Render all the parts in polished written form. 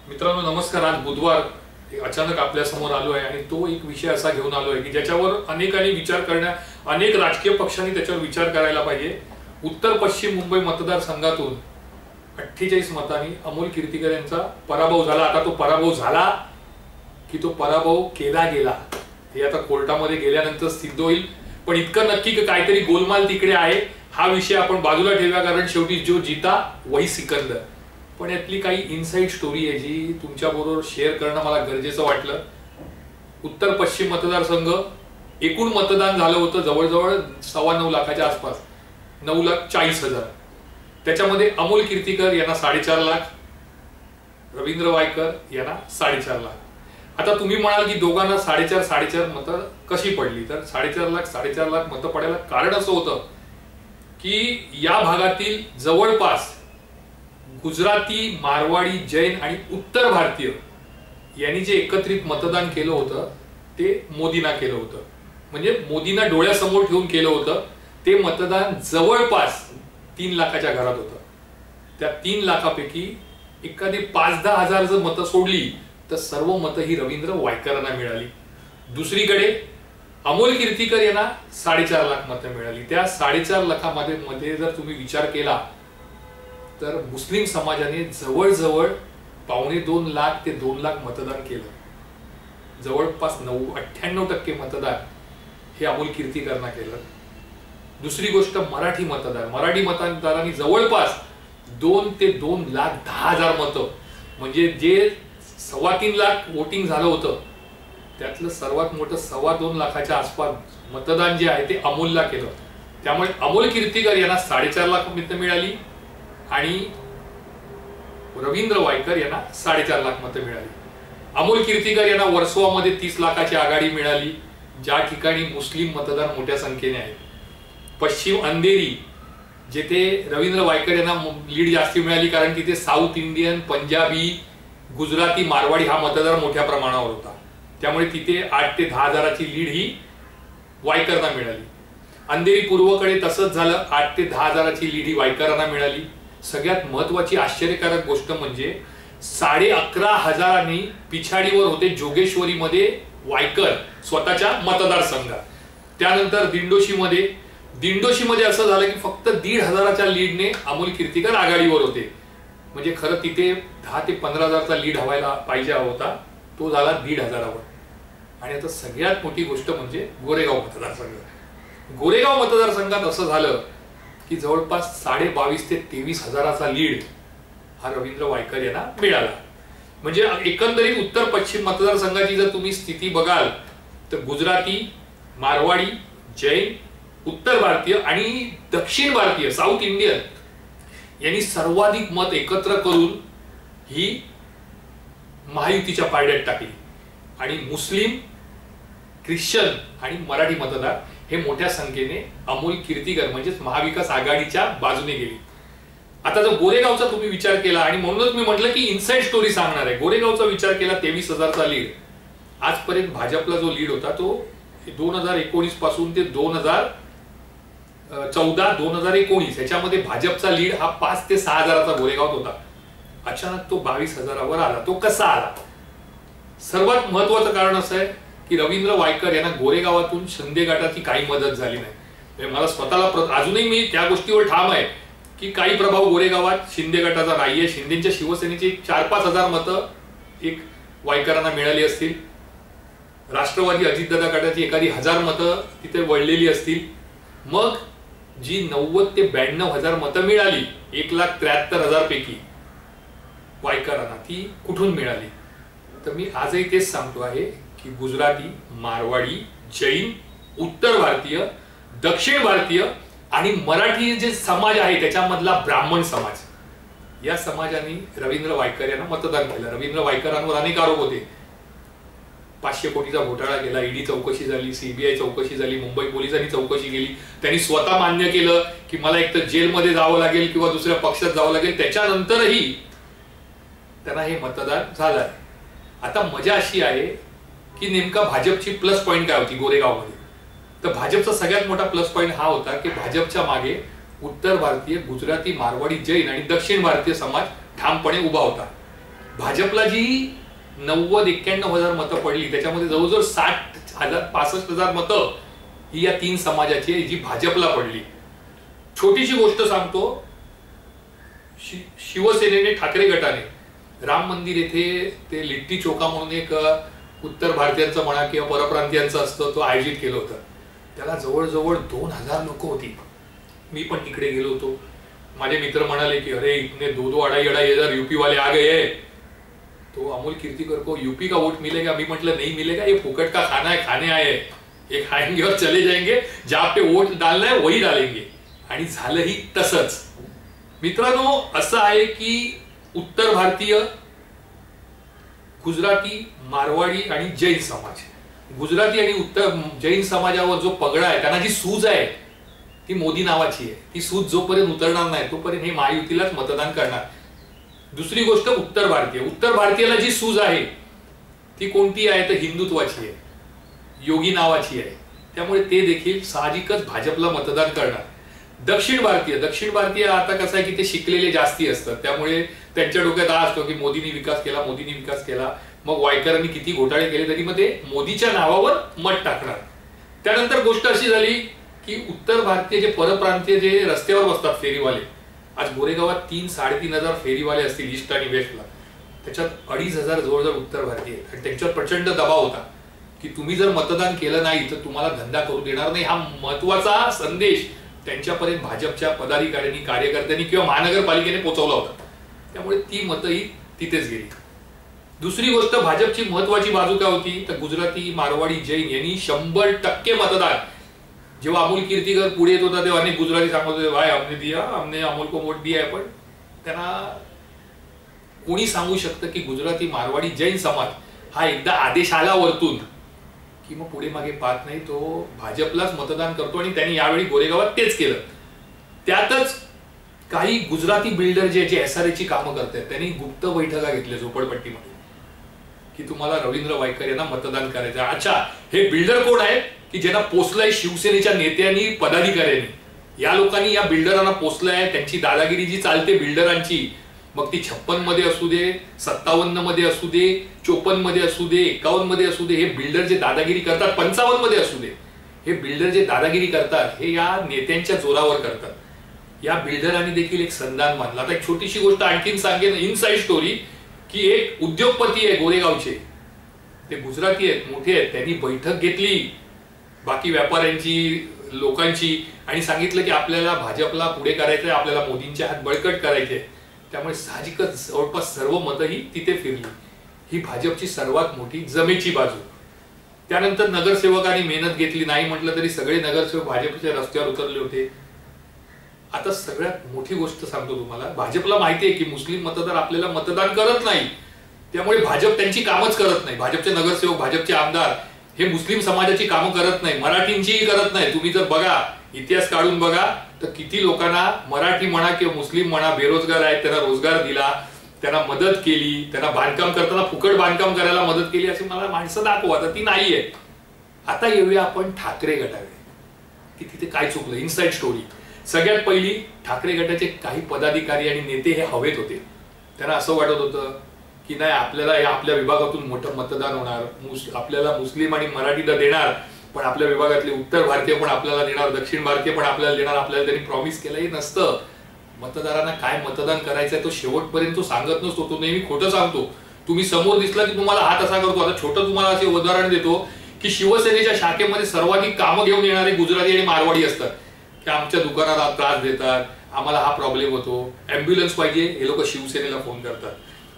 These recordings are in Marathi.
मित्रांनो नमस्कार। आज बुधवार अचानक आपल्या समोर आलो आहे आणि तो एक विषय असा घेऊन आलो आहे की ज्याच्यावर अनेकांनी विचार अनेक राजकीय पक्षांनी त्याच्यावर विचार करायला पाहिजे। उत्तर पश्चिम मुंबई मतदारसंघातून 48 मतांनी अमोल कीर्तीकर यांचा पराभव झाला। आता तो पराभव झाला की तो पराभव केला गेला हे आता कोर्टामध्ये गेल्यानंतर सिद्ध होईल, पण इतकं नक्की की काहीतरी गोलमाल तिकडे आहे। हा विषय आपण बाजूला ठेवूया, कारण शेवटी जो जीता वही सिकंदर। पण यातली काही इनसाइड स्टोरी आहे जी तुमच्या बरोबर शेअर करणं मला गरजेचं वाटलं। उत्तर पश्चिम मतदारसंघ एकूण मतदान झालं होतं जवळजवळ 9.25 लाखाच्या आसपास, 9,40,000। त्याच्यामध्ये अमोल कीर्तीकर यांना 4.5 लाख, रवींद्र वायकर यांना 4.5 लाख। आता तुम्ही म्हणाल की दोघांना 4.5 मतं कशी पडली, तर 4.5 लाख मतं पडायला कारण असं होतं की या भागातील जवळपास गुजराती, मारवाडी, जैन आणि उत्तर भारतीय यांनी जे एकत्रित मतदान केलं होतं ते मोदींना केलं होतं। म्हणजे मोदींना डोळ्यासमोर ठेवून केलं होतं। ते मतदान जवळपास 3 लाखाच्या घरात होतं। त्या 3 लाखापैकी एखादी 5-10 हजार जर मतं सोडली तर सर्व मतं ही रवींद्र वायकरांना मिळाली। दुसरीकडे अमोल कीर्तीकर यांना 4.5 लाख मतं मिळाली। त्या 4.5 लाखामध्ये जर तुम्ही विचार केला तर मुस्लिम समाजाने जवळजवळ 2.25 लाख ते 2 लाख मतदान केलं। जवळपास 98% मतदान हे अमोल कीर्तीकरांना केलं। दुसरी गोष्ट मराठी मतदारांनी जवळपास 2 ते 2,10,000 मतं, म्हणजे जे 3.25 लाख वोटिंग झालं होतं त्यातलं सर्वात मोठं 2.25 लाखाच्या आसपास मतदान जे आहे ते अमोलला केलं। त्यामुळे अमोल कीर्तीकर यांना 4.5 लाख मतं मिळाली आणि रवींद्र वायकर यांना 4.5 लाख मतं मिळाली। अमोल कीर्तीकर यांना वर्सोवामध्ये 30 लाखाची आघाडी मिळाली, ज्या ठिकाणी मुस्लिम मतदार मोठ्या संख्येने आहेत। पश्चिम अंधेरी जेथे रवींद्र वायकर यांना लीड जास्ती मिळाली, कारण तिथे साऊथ इंडियन, पंजाबी, गुजराती, मारवाडी हा मतदार मोठ्या प्रमाणावर होता। त्यामुळे तिथे 8 ते 10 हजाराची लीड ही वायकरांना मिळाली। अंधेरी पूर्वकडे तसंच झालं, 8 ते 10 हजाराची लीड ही वायकरांना मिळाली। सगळ्यात महत्वाची आश्चर्यकारक गोष्ट म्हणजे 11,500 पिछाडीवर होते जोगेश्वरीमध्ये वायकर स्वतःच्या मतदारसंघात। त्यानंतर दिंडोशीमध्ये असं झालं की फक्त 1,500च्या लीडने अमोल कीर्तीकर आघाडीवर होते। म्हणजे खरं तिथे 10 ते 15,000चा लीड हवायला पाहिजे होता, तो झाला 1,500वर। आणि आता सगळ्यात मोठी गोष्ट म्हणजे गोरेगाव मतदारसंघात असं झालं की जवळपास 22,500 ते 23,000चा लीड हा रवींद्र वायकर यांना मिळाला। म्हणजे एकंदरीत उत्तर पश्चिम मतदारसंघाची जर तुम्ही स्थिती बघाल तर गुजराती, मारवाडी, जैन, उत्तर भारतीय आणि दक्षिण भारतीय, साऊथ इंडियन यांनी सर्वाधिक मत एकत्र करून ही महायुतीच्या पारड्यात टाकली आणि मुस्लिम, ख्रिश्चन आणि मराठी मतदार हे मोठ्या संख्येने अमोल कीर्तीकर म्हणजेच महाविकास आघाडीच्या बाजूने गेली। आता जर गोरेगावचा तुम्ही विचार केला, आणि म्हणूनच मी म्हटलं की इनसाइड स्टोरी सांगणार आहे, गोरेगावचा विचार केला 23,000चा लीड। आजपर्यंत भाजपला जो लीड होता तो 2019 पासून ते 2014-2019 याच्यामध्ये भाजपचा लीड हा 5 ते 6 हजाराचा गोरेगावात होता। अचानक तो 22,000वर आला। तो कसा आला? सर्वात महत्वाचं कारण असं आहे की रवींद्र वायकर यांना गोरेगावातून शिंदे गटाची काही मदत झाली नाही। मला स्वतःला अजूनही मी त्या गोष्टीवर ठाम आहे की काही प्रभाव गोरेगावात शिंदे गटाचा नाहीये। शिंदेच्या शिवसेनेची 4-5 हजार मतं एक वायकरांना मिळाली असतील, राष्ट्रवादी अजितदादा गटाची एखादी 1000 मतं तिथे वळलेली असतील। मग जी 90 ते 92 हजार मतं मिळाली 1,73,000 पैकी वायकरांना, ती कुठून मिळाली? तर मी आजही तेच सांगतो आहे की गुजराती, मारवाडी, जैन, उत्तर भारतीय, दक्षिण भारतीय आणि मराठी जे समाज आहे त्याच्यामधला ब्राह्मण समाज, या समाजाने रवींद्र वायकर यांना मतदान केलं। रवींद्र वायकरांवर अनेक आरोप होते। 500 कोटीचा घोटाळा केला, ईडी चौकशी झाली, सीबीआय चौकशी झाली, मुंबई पोलिसांनी चौकशी केली। त्यांनी स्वतः मान्य केलं की मला एक तर जेलमध्ये जावं लागेल किंवा दुसऱ्या पक्षात जावं लागेल। त्याच्यानंतरही त्यांना हे मतदान झालंय। आता मजा अशी आहे की नेमका भाजपची प्लस पॉइंट काय होती गोरेगावमध्ये? तर भाजपचा सगळ्यात मोठा प्लस पॉइंट हा होता की भाजपच्या मागे उत्तर भारतीय, गुजराती, मारवाडी, जैन आणि दक्षिण भारतीय समाज ठामपणे उभा होता। भाजपला जी 90-91,000 मतं पडली त्याच्यामध्ये जवळजवळ 60,000-65,000 मतं ही या 3 समाजाची आहे जी भाजपला पडली. छोटीशी गोष्ट सांगतो, शिवसेनेने, ठाकरे गटाने राम मंदिर येथे ते लिट्टी चोका म्हणून एक उत्तर भारतीयांचं म्हणा किंवा परप्रांतीयांचं असतं तो आयोजित केलं होतं. त्याला जवळजवळ 2,000 लोक होती. मी पण तिकडे गेलो होतो. माझे मित्र म्हणाले की अरे इतने 2-2 यूपी वाले आ गए हैं, तो अमोल कीर्तिकर को यूपी का वोट मिलेगा. मी म्हटलं नहीं मिलेगा, ये फुकट का खाना है, खाने आए हैं, ये खाएंगे और चले जाएंगे, जहां पे वोट डालना है वही डालेंगे. आणि झालंही तसंच. मित्रांनो, असं आहे की उत्तर भारतीय, गुजराती, मारवाडी आणि जैन समाज, गुजराती आणि उत्तर जैन समाजावर जो पगडा आहे, त्यांना जी सूज आहे ती मोदी नावाची आहे. ती सूज जोपर्यंत उतरणार नाही तोपर्यंत हे महायुतीलाच मतदान करणार. दुसरी गोष्ट, उत्तर भारतीय, उत्तर भारतीयाला जी सूज आहे ती कोणती आहे तर हिंदुत्वाची आहे, योगी नावाची आहे. त्यामुळे ते देखील साहजिकच भाजपला मतदान करणार. दक्षिण भारतीय आता कसं आहे की ते शिकलेले जास्ती असतात, त्यामुळे त्यांच्या डोक्यात हा असतो की मोदींनी विकास केला. मग वायकरांनी किती घोटाळे केले तरी मग ते मोदीच्या नावावर मत टाकणार. त्यानंतर गोष्ट अशी झाली की उत्तर भारतीय जे परप्रांतीय जे रस्त्यावर बसतात फेरीवाले, आज गोरेगावात 3-3.5 फेरीवाले असतील ईस्ट आणि वेस्टला, त्याच्यात 2,500 जवळजवळ उत्तर भारतीय आहेत. आणि त्यांच्यावर प्रचंड दबाव होता की तुम्ही जर मतदान केलं नाही तर तुम्हाला धंदा करू देणार नाही. हा महत्वाचा संदेश त्यांच्यापर्यंत भाजपच्या पदाधिकाऱ्यांनी, कार्यकर्त्यांनी किंवा महानगरपालिकेने पोहोचवला होता. त्यामुळे ती मतही तिथेच गेली. दुसरी गोष्ट, भाजपची महत्वाची बाजू काय होती तर गुजराती, मारवाडी, जैन यांनी 100% मतदान. जेव्हा अमोल कीर्तिकर पुढे येत होता तेव्हा अनेक गुजराती सांगत होते भाई हमने अमोल को वोट दिया है. पण त्यांना कोणी सांगू शकतं की गुजराती, मारवाडी, जैन समाज हा एकदा आदेश आला वरतून की मग पुढे मागे पाहत नाही, तो भाजपलाच मतदान करतो. आणि त्यांनी यावेळी गोरेगावात तेच केलं. त्यातच काही गुजराती बिल्डर जे SRA ची कामं करतात त्यांनी गुप्त बैठका घेतल्या झोपडपट्टीमध्ये की तुम्हाला रवींद्र वायकर यांना मतदान करायचं. अच्छा, हे बिल्डर कोण आहे की ज्यांना पोचलंय शिवसेनेच्या नेत्यांनी, पदाधिकाऱ्यांनी. या लोकांनी या बिल्डरांना पोचलंय. त्यांची दादागिरी जी चालते बिल्डरांची, मग ती 56 मध्ये असू दे, 57 मध्ये असू दे, 54 मध्ये असू दे, 51 मध्ये असू दे, हे बिल्डर जे दादागिरी करतात, 55 मध्ये असू दे, हे बिल्डर जे दादागिरी करतात हे या नेत्यांच्या जोरावर करतात. या बिल्डरांनी देखील एक संधान मानला. आता एक छोटीशी गोष्ट आणखीन सांगेन, इनसाइड स्टोरी, की एक उद्योगपती आहे गोरेगावचे, ते गुजराती आहेत, मोठे आहेत. त्यांनी बैठक घेतली बाकी व्यापाऱ्यांची, लोकांची, आणि सांगितलं की आपल्याला भाजपला पुढे करायचंय, आपल्याला मोदींचे हात बळकट करायचे. त्यामुळे साहजिकच जवळपास सर्व मतही तिथे फिरली. ही भाजपची सर्वात मोठी जमेची बाजू. त्यानंतर नगरसेवकांनी मेहनत घेतली. नाही म्हटलं तरी सगळे नगरसेवक भाजपच्या रस्त्यावर उतरले होते. आता सगळ्यात मोठी गोष्ट सांगतो तुम्हाला, भाजपला माहिती आहे की मुस्लिम मतदार आपल्याला मतदान करत नाही, त्यामुळे भाजप त्यांची कामच करत नाही. भाजपचे नगरसेवक, भाजपचे आमदार हे मुस्लिम समाजाची कामं करत नाही, मराठींचीही करत नाही. तुम्ही जर बघा, इतिहास काढून बघा तर किती लोकांना, मराठी म्हणा किंवा मुस्लिम म्हणा, बेरोजगार आहेत, त्यांना रोजगार दिला, त्यांना मदत केली, त्यांना बांधकाम करताना फुकट बांधकाम करायला मदत केली, अशी मला माणसं दाखवा. तर ती नाहीये. आता येऊया आपण ठाकरे गटाकडे की तिथे काय चुकलं. Inside story. सगळ्यात पहिली, ठाकरे गटाचे काही पदाधिकारी आणि नेते हे हवेत होते. त्यांना असं वाटत होतं की नाही, आपल्याला आपल्या विभागातून मोठं मतदान होणार, आपल्याला मुस्लिम आणि मराठी तर देणार, पण आपल्या विभागातले उत्तर भारतीय पण आपल्याला देणार, दक्षिण भारतीय पण आपल्याला देणार. आपल्याला त्यांनी प्रॉमिस केलंही नसतं. मतदारांना काय मतदान करायचंय तो शेवटपर्यंत तो सांगत नसतो. तो नेहमी खोटं सांगतो. तुम्ही समोर दिसला की तुम्हाला हात असा करतो. आता छोटं तुम्हाला असे उदाहरण देतो की शिवसेनेच्या शाखेमध्ये सर्वाधिक कामं घेऊन येणारे गुजराती आणि मारवाडी असतात की आमच्या दुकानाला त्रास देतात, आम्हाला हा प्रॉब्लेम होतो, अँब्युलन्स पाहिजे, हे लोक शिवसेनेला फोन करतात.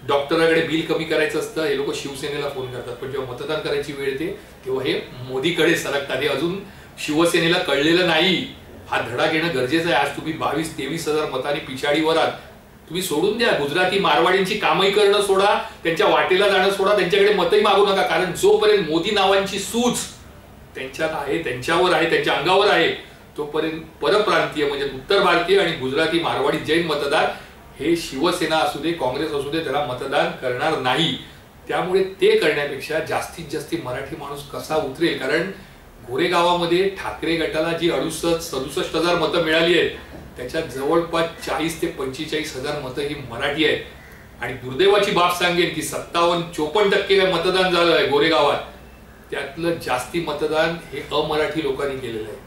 डॉक्टरांकडे बिल कमी करायचं असतं, हे लोक शिवसेनेला फोन करतात. पण जेव्हा मतदान करायची वेळ येते तेव्हा हे मोदीकडे सरकतात. हे अजून शिवसेनेला कळलेलं नाही. हा धडा घेणं गरजेचं आहे. आज तुम्ही 22-23 हजार मतांनी पिछाडीवर आहात. तुम्ही सोडून द्या, गुजराती मारवाडींची कामही करणं सोडा, त्यांच्या वाटेला जाणं सोडा, त्यांच्याकडे मतही मागू नका. कारण जोपर्यंत मोदी नावांची सूज त्यांच्यात आहे, त्यांच्यावर आहे, त्यांच्या अंगावर आहे, तोपर्यंत परप्रांतीय म्हणजे उत्तर भारतीय आणि गुजराती, मारवाडी, जैन मतदार हे शिवसेना असू दे, काँग्रेस असू दे, त्याला मतदान करणार नाही. त्यामुळे ते करण्यापेक्षा जास्तीत जास्त मराठी माणूस कसा उतरेल, कारण गोरेगावामध्ये ठाकरे गटाला जी 68-67 हजार मतं मिळाली आहेत त्याच्यात जवळपास 40 ते 45 हजार मतं ही मराठी आहेत. आणि दुर्दैवाची बाब सांगेन की 54% काय मतदान झालं आहे गोरेगावात, त्यातलं जास्ती मतदान हे अमराठी लोकांनी केलेलं आहे.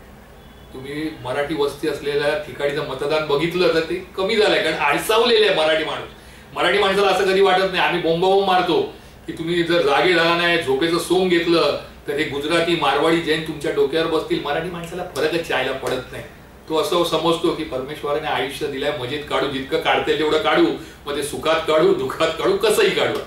तुम्ही मराठी वस्ती असलेल्या ठिकाणीचं मतदान बघितलं तर ते कमी झालंय, कारण आळसावलेले आहे मराठी माणूस. मराठी माणसाला असं कधी वाटत नाही, आम्ही बोंबाबोंब मारतो की तुम्ही जर जागे झाला नाही, झोपेचं सोंग घेतलं तर हे गुजराती मारवाडी जैन तुमच्या डोक्यावर बसतील. मराठी माणसाला फरकच चायला पडत नाही. तो असं समजतो की परमेश्वराने आयुष्य दिलंय, मजेत काढू, जितकं काढता येईल तेवढं काढू, मग ते सुखात काढू, दुःखात काढू, कसंही काढू.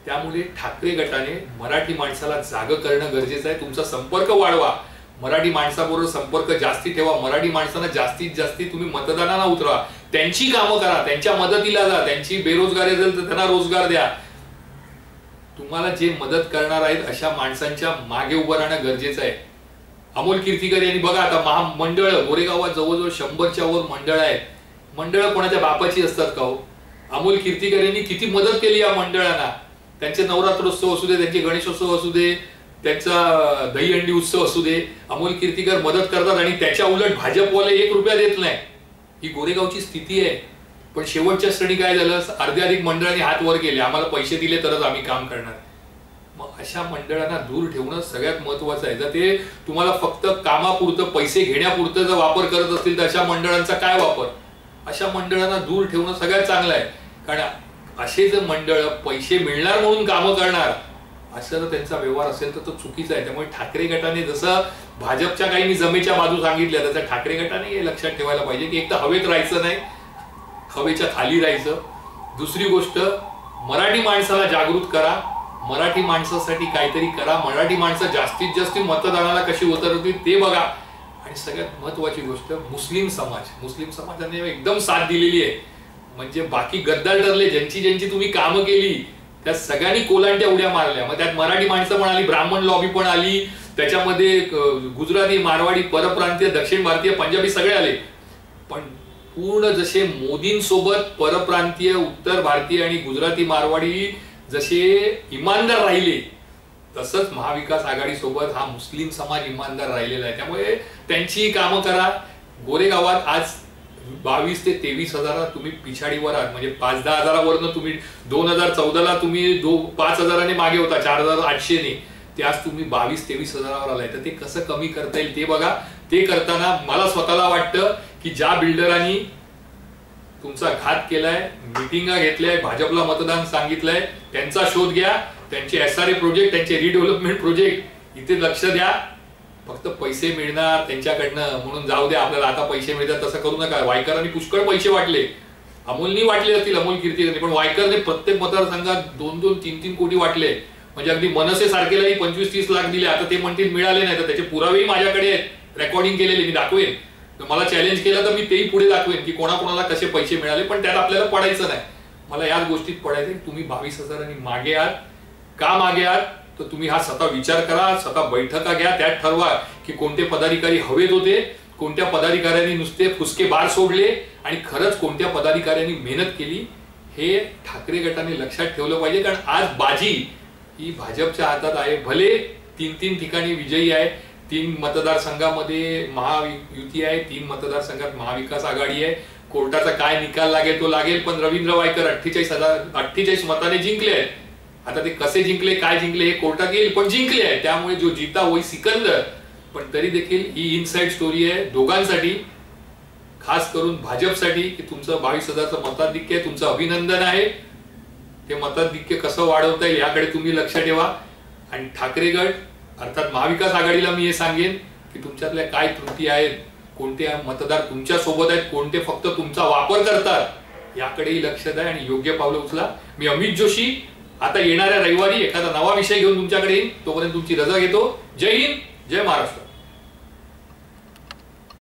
त्यामुळे ठाकरे गटाने मराठी माणसाला जाग करणं गरजेचं आहे. तुमचा संपर्क वाढवा, मराठी माणसाबरोबर संपर्क जास्ती ठेवा, मराठी माणसांना जास्तीत जास्ती तुम्ही मतदानाला उतरा, त्यांची कामं करा, त्यांच्या मदतीला जा, त्यांची बेरोजगारी असेल तर त्यांना रोजगार द्या. तुम्हाला जे मदत करणार आहेत अशा माणसांच्या मागे उभं राहणं गरजेचं आहे. अमोल कीर्तीकर यांनी बघा आता महामंडळ गोरेगावात जवळजवळ 100च्या वर मंडळ आहेत. मंडळ कोणाच्या बापाची असतात का हो? अमोल कीर्तीकर यांनी किती मदत केली या मंडळांना. त्यांचे नवरात्रोत्सव असू दे, त्यांचे गणेशोत्सव असू दे, त्यांचा दहीहंडी उत्सव असू दे, अमोल कीर्तीकर मदत करतात आणि त्याच्या उलट भाजपवाले 1 रुपया देत नाही. ही गोरेगावची स्थिती आहे. पण शेवटच्या श्रेणी काय झालं, अर्ध्याधिक मंडळांनी हात वर केले, आम्हाला पैसे दिले तरच आम्ही काम करणार. मग अशा मंडळांना दूर ठेवणं सगळ्यात महत्वाचं आहे. जर ते तुम्हाला फक्त कामापुरतं, पैसे घेण्यापुरतं जर वापर करत असतील तर अशा मंडळांचा काय वापर. अशा मंडळांना दूर ठेवणं सगळ्यात चांगलं आहे. कारण असे जर मंडळ पैसे मिळणार म्हणून कामं करणार असं जर त्यांचा व्यवहार असेल तर तो चुकीचा आहे. त्यामुळे ठाकरे गटाने जसं भाजपच्या काही मी जमेच्या बाजू सांगितल्या, तसं ठाकरे गटाने हे लक्षात ठेवायला पाहिजे की एक तर हवेत राहायचं नाही, हवेच्या खाली राहायचं. दुसरी गोष्ट, मराठी माणसाला जागृत करा, मराठी माणसासाठी काहीतरी करा, मराठी माणसं जास्तीत जास्त मतदानाला कशी उतरवतील ते बघा. आणि सगळ्यात महत्वाची गोष्ट, मुस्लिम समाजाने एकदम साथ दिलेली आहे. म्हणजे बाकी गद्दार ठरले, ज्यांची तुम्ही कामं केली त्या सगळ्यांनी कोलांट्या उड्या मारल्या. मग त्यात मराठी माणसं पण आली, ब्राह्मण लॉबी पण आली, त्याच्यामध्ये गुजराती, मारवाडी, परप्रांतीय, दक्षिण भारतीय, पंजाबी सगळे आले. पण पूर्ण जसे मोदींसोबत परप्रांतीय, उत्तर भारतीय आणि गुजराती, मारवाडी जसे इमानदार राहिले, तसंच महाविकास आघाडी सोबत हा मुस्लिम समाज इमानदार राहिलेला आहे. त्यामुळे त्यांची कामं करा. गोरेगावात आज 22 ते 23 हजारात तुम्ही पिछाडीवर आहात. म्हणजे 5-10 हजारावरनं तुम्ही 2014ला तुम्ही 5,000ने मागे होता, 4,800 ने, ते आज तुम्ही 22-23 हजारावर आलाय. तर ते कसं कमी करता येईल ते बघा. ते करताना मला स्वतःला वाटतं की ज्या बिल्डरांनी तुमचा घात केलाय, मिटिंगा घेतल्या, भाजपला मतदान सांगितलंय, त्यांचा शोध घ्या. त्यांचे SRA प्रोजेक्ट, त्यांचे रिडेव्हलपमेंट प्रोजेक्ट इथे लक्ष द्या. फक्त पैसे मिळणार त्यांच्याकडनं म्हणून जाऊ द्या, आपल्याला आता पैसे मिळतात तसं करू नका. वायकरांनी पुष्कळ पैसे वाटले, अमोलनी वाटले असतील, अमोल कीर्तीकरनी, पण वायकरने प्रत्येक मतदारसंघात 2-2, 3-3 कोटी वाटले. म्हणजे अगदी मनसे सारखेलाही 25-30 लाख दिले. आता ते म्हणतील मिळाले नाही, तर त्याचे पुरावेही माझ्याकडे आहेत, रेकॉर्डिंग केलेले, मी दाखवेन. मला चॅलेंज केलं तर मी तेही पुढे दाखवेन की कोणाकोणाला कसे पैसे मिळाले. पण त्यात आपल्याला पडायचं नाही, मला याच गोष्टीत पडायचं. तुम्ही 22 हजारांनी मागे आहात. का मागे आहात तर तुम्ही हा स्वतः विचार करा, स्वतः बैठका घ्या, त्यात ठरवा की कोणते पदाधिकारी हवेत होते, कोणत्या पदाधिकाऱ्यांनी नुसते फुसके बार सोडले आणि खरंच कोणत्या पदाधिकाऱ्यांनी मेहनत केली. हे ठाकरे गटाने लक्षात ठेवलं पाहिजे. कारण आज बाजी ही भाजपच्या हातात आहे. भले 3-3 ठिकाणी विजयी आहे, 3 मतदारसंघामध्ये महायुती आहे, 3 मतदारसंघात महाविकास आघाडी आहे. कोर्टाचा काय निकाल लागेल तो लागेल. पण रवींद्र वायकर 48 मताने जिंकले आहेत. आता ते कसे जिंकले, काय जिंकले हे कोर्टात येईल, पण जिंकले आहे. त्यामुळे जो जीता वही सिकंदर. पण तरी देखील ही इनसाइड स्टोरी आहे दोघांसाठी, खास करून भाजपसाठी, की तुमचं 22 हजारचं मताधिक्य आहे. तुमचं अभिनंदन आहे. ते मताधिक्य कसं वाढवता येईल याकडे तुम्ही लक्ष ठेवा. आणि ठाकरे गट अर्थात महाविकास आघाडीला मी हे सांगेन की तुमच्यातल्या काय त्रुटी आहेत, कोणते मतदार तुमच्या सोबत आहेत, कोणते फक्त तुमचा वापर करतात, याकडेही लक्ष द्या आणि योग्य पावलं उचला. मी अमित जोशी आता येणाऱ्या रविवारी एखादा नवा विषय घेऊन तुमच्याकडे येईन. तोपर्यंत तुमची रजा घेतो. जय हिंद, जय महाराष्ट्र.